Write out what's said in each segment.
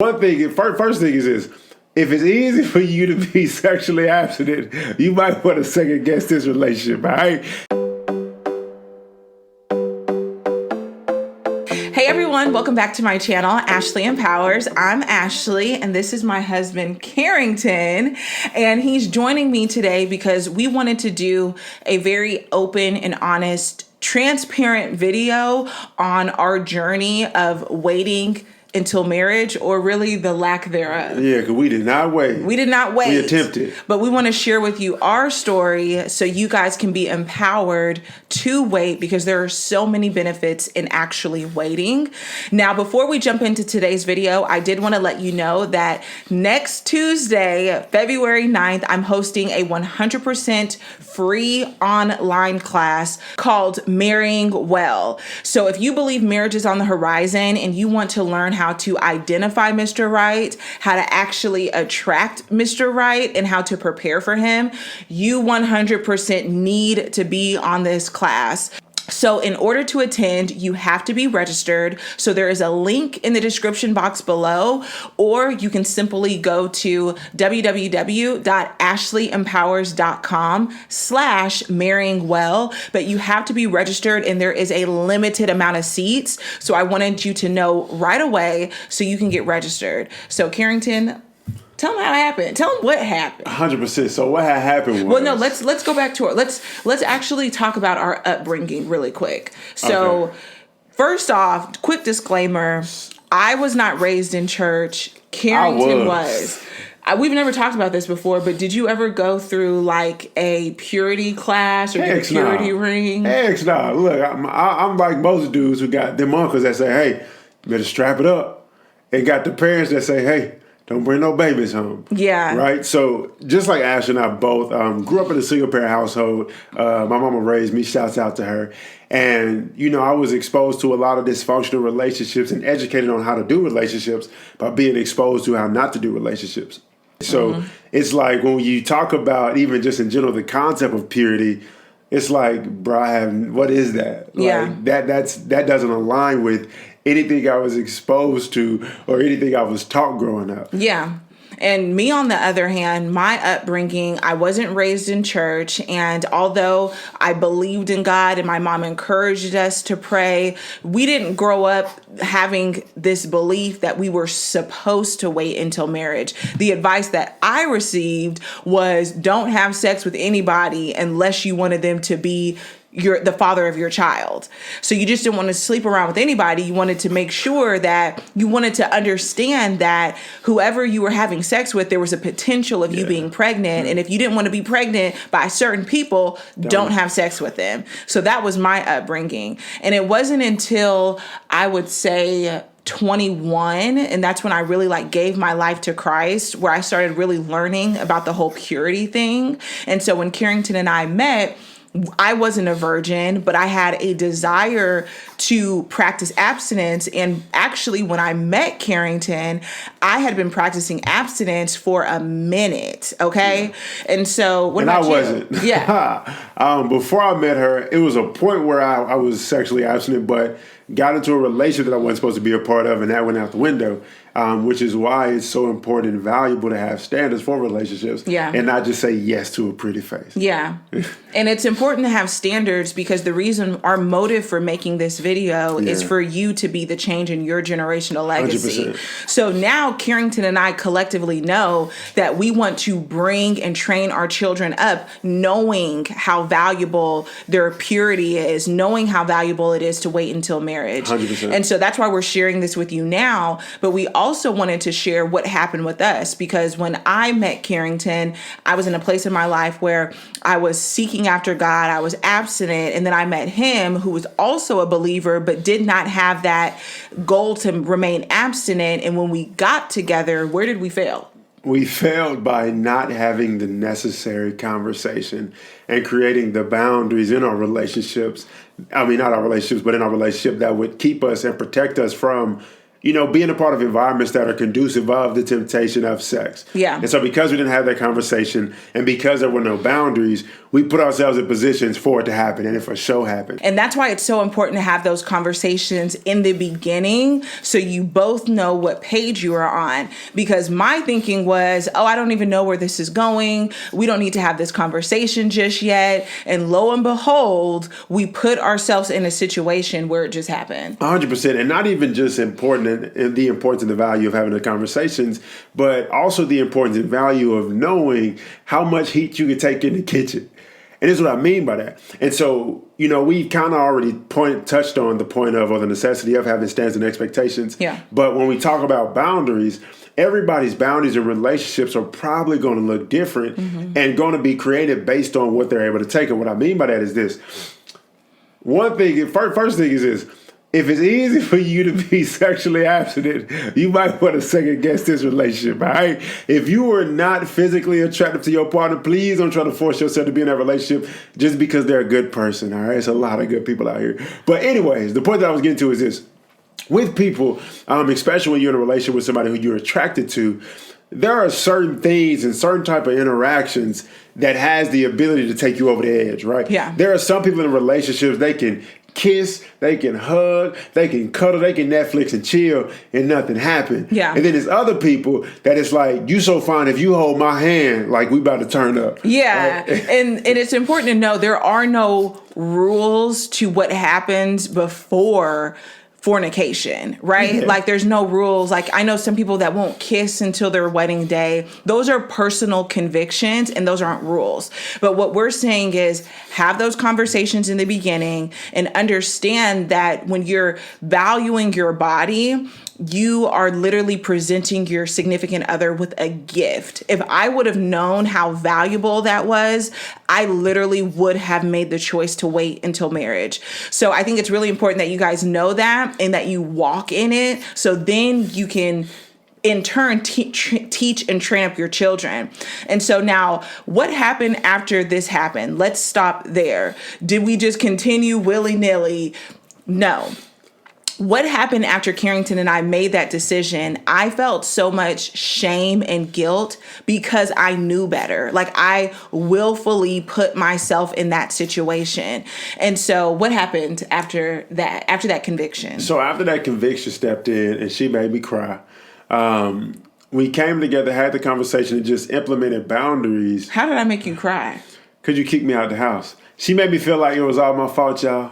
one thing, first thing is this. If it's easy for you to be sexually abstinent, you might want to second guess this relationship, all right? Hey everyone, welcome back to my channel, Ashley Empowers. I'm Ashley and this is my husband, Carrington. And he's joining me today because we wanted to do a very open and honest, transparent video on our journey of waiting until marriage, or really the lack thereof. Yeah, because we did not wait. We did not wait. We attempted. But we want to share with you our story so you guys can be empowered to wait, because there are so many benefits in actually waiting. Now, before we jump into today's video, I did want to let you know that next Tuesday, February 9th, I'm hosting a 100% free online class called Marrying Well. So if you believe marriage is on the horizon and you want to learn how to identify Mr. Right, how to actually attract Mr. Right, and how to prepare for him, you 100% need to be on this class. So in order to attend, you have to be registered. So there is a link in the description box below, or you can simply go to www.ashleyempowers.com/marryingwell, but you have to be registered and there is a limited amount of seats. So I wanted you to know right away so you can get registered. So Carrington, tell them how it happened. Tell them what happened. 100%. So what had happened was... Well, no, let's go back to it. Let's actually talk about our upbringing really quick. So First off, quick disclaimer, I was not raised in church. Carrington was. We've never talked about this before, but did you ever go through like a purity class or get a purity ring? Heck no. Look, I'm like most dudes who got them uncles that say, hey, you better strap it up. And got the parents that say, hey, don't bring no babies home. Yeah. Right? So just like Ash and I both grew up in a single parent household. My mama raised me. Shouts out to her. And, you know, I was exposed to a lot of dysfunctional relationships and educated on how to do relationships by being exposed to how not to do relationships. So it's like when you talk about even just in general the concept of purity, it's like, bro, what is that? Like, that doesn't align with anything I was exposed to or anything I was taught growing up. Yeah. And me, on the other hand, my upbringing, I wasn't raised in church. And although I believed in God and my mom encouraged us to pray, we didn't grow up having this belief that we were supposed to wait until marriage. The advice that I received was don't have sex with anybody unless you wanted them to be the father of your child. So you just didn't want to sleep around with anybody. You wanted to make sure that you wanted to understand that whoever you were having sex with, there was a potential of you being pregnant. And if you didn't want to be pregnant by certain people, don't have sex with them. So that was my upbringing. And it wasn't until I would say 21, and that's when I really gave my life to Christ, where I started really learning about the whole purity thing. And so when Carrington and I met, I wasn't a virgin, but I had a desire to practice abstinence. And actually, when I met Carrington, I had been practicing abstinence for a minute. Okay. Yeah. And so what about you? I wasn't. Yeah. Before I met her, it was a point where I was sexually abstinent, but got into a relationship that I wasn't supposed to be a part of, and that went out the window. Which is why it's so important and valuable to have standards for relationships and not just say yes to a pretty face. Yeah. And it's important to have standards because the reason, our motive for making this video is for you to be the change in your generational legacy. 100%. So now Carrington and I collectively know that we want to bring and train our children up knowing how valuable their purity is, knowing how valuable it is to wait until marriage. 100%. And so that's why we're sharing this with you now. But we also wanted to share what happened with us, because when I met Carrington, I was in a place in my life where I was seeking after God. I was abstinent. And then I met him, who was also a believer, but did not have that goal to remain abstinent. And when we got together, where did we fail? We failed by not having the necessary conversation and creating the boundaries in our relationships. I mean, not our relationships, but in our relationship that would keep us and protect us from being a part of environments that are conducive of the temptation of sex. Yeah. And so because we didn't have that conversation and because there were no boundaries, we put ourselves in positions for it to happen, and it for sure happened. And that's why it's so important to have those conversations in the beginning so you both know what page you are on. Because my thinking was, I don't even know where this is going. We don't need to have this conversation just yet. And lo and behold, we put ourselves in a situation where it just happened. 100%. And not even just important and the importance and the value of having the conversations, but also the importance and value of knowing how much heat you can take in the kitchen. And this is what I mean by that. And so, we kind of already touched on the point of, or the necessity of having standards and expectations. Yeah. But when we talk about boundaries, everybody's boundaries and relationships are probably going to look different and going to be created based on what they're able to take. And what I mean by that is this. One thing, first thing is this. If it's easy for you to be sexually abstinent, you might want to second guess this relationship, all right? If you are not physically attractive to your partner, please don't try to force yourself to be in that relationship just because they're a good person, all right? There's a lot of good people out here. But anyways, the point that I was getting to is this. With people, especially when you're in a relationship with somebody who you're attracted to, there are certain things and certain type of interactions that has the ability to take you over the edge, right? Yeah. There are some people in relationships, they can kiss, they can hug, they can cuddle, they can Netflix and chill, and nothing happen. Yeah. And then there's other people that it's like, you so fine, if you hold my hand, like we about to turn up. Yeah. Right? And it's important to know there are no rules to what happens before fornication, right? Yeah. Like there's no rules. Like I know some people that won't kiss until their wedding day. Those are personal convictions and those aren't rules. But what we're saying is have those conversations in the beginning and understand that when you're valuing your body, you are literally presenting your significant other with a gift. If I would have known how valuable that was, I literally would have made the choice to wait until marriage. So I think it's really important that you guys know that and that you walk in it. So then you can in turn teach and train up your children. And so now what happened after this happened? Let's stop there. Did we just continue willy-nilly? No. What happened after Carrington and I made that decision, I felt so much shame and guilt because I knew better. Like I willfully put myself in that situation. And so what happened after that conviction? So after that conviction stepped in and she made me cry, we came together, had the conversation and just implemented boundaries. How did I make you cry? Because you kicked me out of the house. She made me feel like it was all my fault, y'all.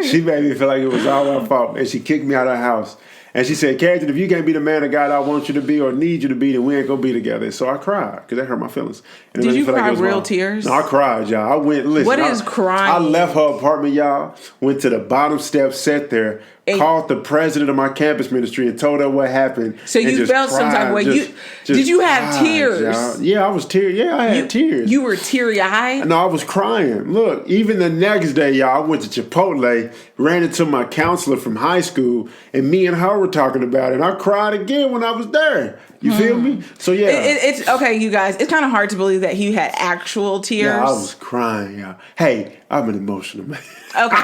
She made me feel like it was all my fault. And she kicked me out of the house. And she said, Carrington, if you can't be the man of God I want you to be or need you to be, then we ain't going to be together. So I cried because that hurt my feelings. And did you cry real tears? No, I cried, y'all. I went, listen. What is crying? I left her apartment, y'all, went to the bottom steps, sat there, called the president of my campus ministry and told her what happened. So you felt some type of way. Did you have tears? Y'all. Yeah, I was tears. Yeah, I had tears. You were teary-eyed? No, I was crying. Look, even the next day, y'all, I went to Chipotle, ran into my counselor from high school, and me and her were talking about it. And I cried again when I was there. You feel me? So, yeah. It's okay, you guys. It's kind of hard to believe that he had actual tears. Yeah, I was crying, y'all. Hey, I'm an emotional man. Okay.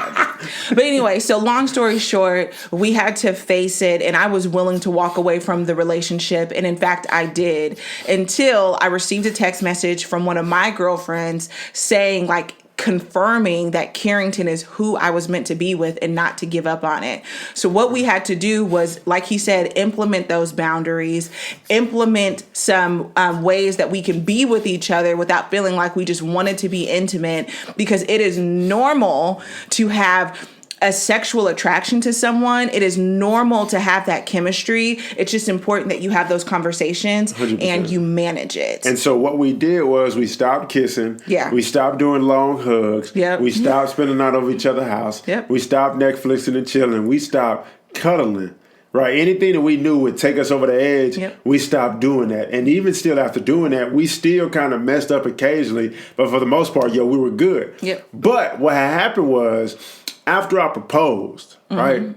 But anyway, so long story short, we had to face it and I was willing to walk away from the relationship. And in fact, I did until I received a text message from one of my girlfriends saying like, confirming that Carrington is who I was meant to be with and not to give up on it. So what we had to do was, like he said, implement those boundaries, implement some ways that we can be with each other without feeling like we just wanted to be intimate, because it is normal to have a sexual attraction to someone. It is normal to have that chemistry. It's just important that you have those conversations 100%. And you manage it. And so what we did was we stopped kissing. Yeah. We stopped doing long hugs. Yep. We stopped spending the night over each other's house. Yep. We stopped Netflixing and chilling. We stopped cuddling. Right? Anything that we knew would take us over the edge, yep. we stopped doing that. And even still after doing that, we still kind of messed up occasionally. But for the most part, we were good. Yep. But what had happened was, after I proposed, right,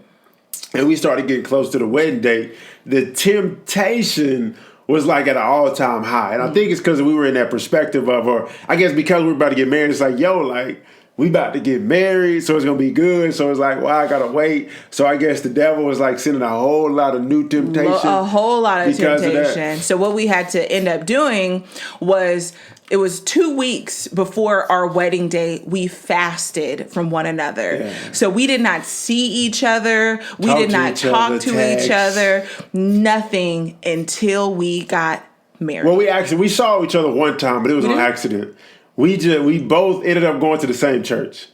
and we started getting close to the wedding date, the temptation was like at an all-time high. And I think it's because we were in that perspective of, or I guess because we were about to get married, it's like, yo, like, we about to get married, so it's going to be good. So it's like, well, I got to wait. So I guess the devil was like sending a whole lot of new temptation. A whole lot of temptation. So what we had to end up doing was, it was 2 weeks before our wedding date, we fasted from one another. Yeah. So we did not see each other. We did not talk to each other. Nothing until we got married. Well, we saw each other one time, but it was on accident. We both ended up going to the same church,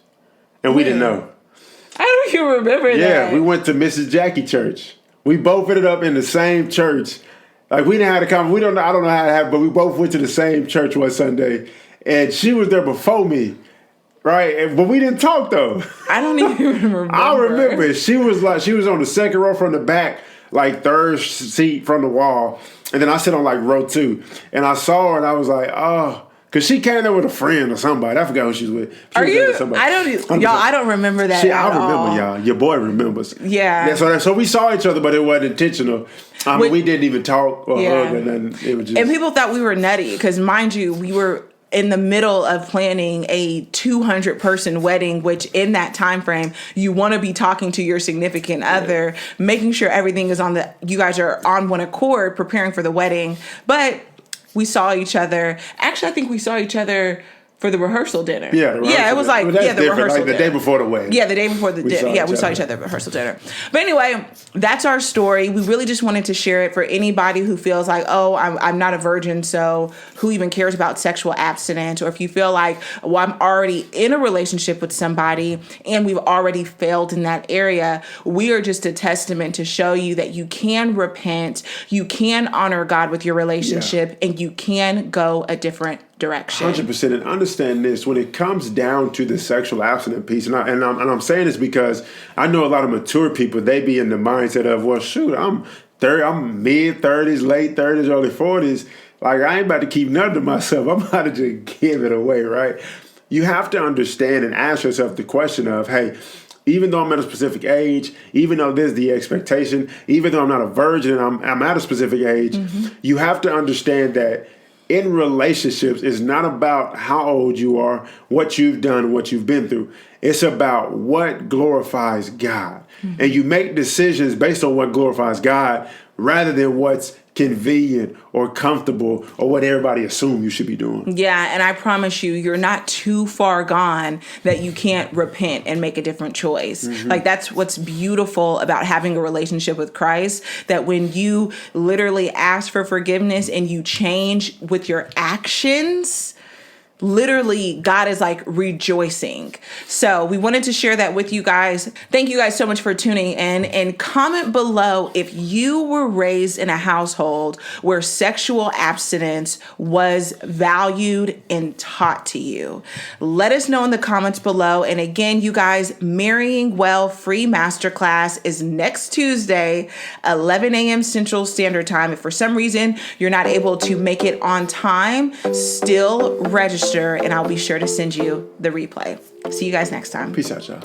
and we didn't know. I don't even remember that. Yeah, we went to Mrs. Jackie Church. We both ended up in the same church. Like, we didn't have a conversation. I don't know how it happened, but we both went to the same church one Sunday, and she was there before me, right? But we didn't talk though. I don't even remember. I remember she was on the second row from the back, like third seat from the wall, and then I sit on like row 2, and I saw her, and I was like, oh. Because she came there with a friend or somebody. I forgot who she was with. Are you? I don't remember that I remember, y'all. Your boy remembers. Yeah. So we saw each other, but it wasn't intentional. We didn't even talk or hug or nothing. It was just... And people thought we were nutty because, mind you, we were in the middle of planning a 200-person wedding, which in that time frame, you want to be talking to your significant other, making sure everything is you guys are on one accord, preparing for the wedding. But we saw each other. Actually, I think we saw each other for the rehearsal dinner. Yeah, it was like, the rehearsal dinner. The day before the wedding. Yeah, the day before the dinner. Yeah, we saw each other at the rehearsal dinner. But anyway, that's our story. We really just wanted to share it for anybody who feels like, oh, I'm not a virgin, so who even cares about sexual abstinence? Or if you feel like, well, I'm already in a relationship with somebody and we've already failed in that area, we are just a testament to show you that you can repent, you can honor God with your relationship, and you can go a different direction. 100%. And understand this, when it comes down to the sexual abstinence piece, and I'm saying this because I know a lot of mature people, they be in the mindset of, well, shoot, I'm mid-30s, late 30s, early 40s. Like, I ain't about to keep nothing to myself. I'm about to just give it away, right? You have to understand and ask yourself the question of, hey, even though I'm at a specific age, even though there's the expectation, even though I'm not a virgin and I'm at a specific age, you have to understand that in relationships, it's not about how old you are, what you've done, what you've been through. It's about what glorifies God. And you make decisions based on what glorifies God rather than what's convenient or comfortable or what everybody assumes you should be doing. Yeah, and I promise you, you're not too far gone that you can't repent and make a different choice. Like, that's what's beautiful about having a relationship with Christ, that when you literally ask for forgiveness and you change with your actions, literally, God is like rejoicing. So we wanted to share that with you guys. Thank you guys so much for tuning in, and comment below if you were raised in a household where sexual abstinence was valued and taught to you. Let us know in the comments below. And again, you guys, Marrying Well free masterclass is next Tuesday, 11 a.m. Central Standard Time. If for some reason you're not able to make it on time, still register, and I'll be sure to send you the replay. See you guys next time. Peace out, y'all.